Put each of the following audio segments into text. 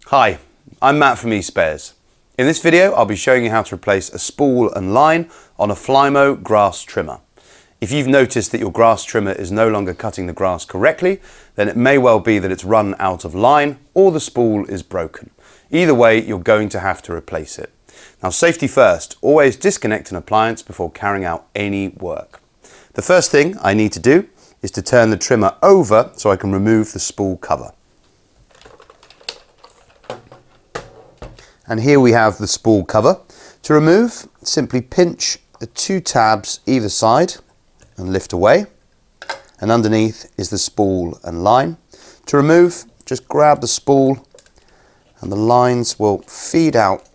Hi, I'm Matt from eSpares. In this video I'll be showing you how to replace a spool and line on a Flymo grass trimmer. If you've noticed that your grass trimmer is no longer cutting the grass correctly, then it may well be that it's run out of line or the spool is broken. Either way, you're going to have to replace it. Now, safety first, always disconnect an appliance before carrying out any work. The first thing I need to do is to turn the trimmer over so I can remove the spool cover. And here we have the spool cover. To remove, simply pinch the two tabs either side and lift away. And underneath is the spool and line. To remove, just grab the spool and the lines will feed out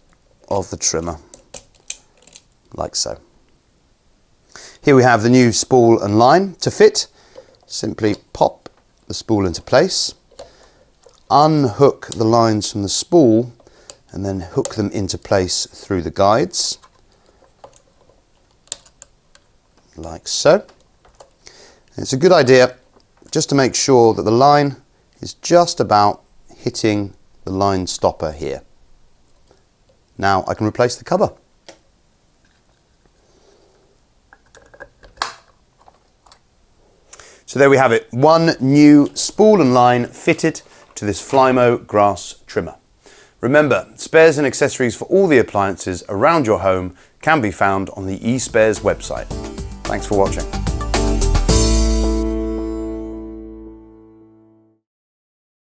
of the trimmer, like so. Here we have the new spool and line. To fit, simply pop the spool into place, unhook the lines from the spool and then hook them into place through the guides, like so. And it's a good idea just to make sure that the line is just about hitting the line stopper here. Now I can replace the cover. So there we have it, one new spool and line fitted to this Flymo grass trimmer. Remember, spares and accessories for all the appliances around your home can be found on the eSpares website. Thanks for watching.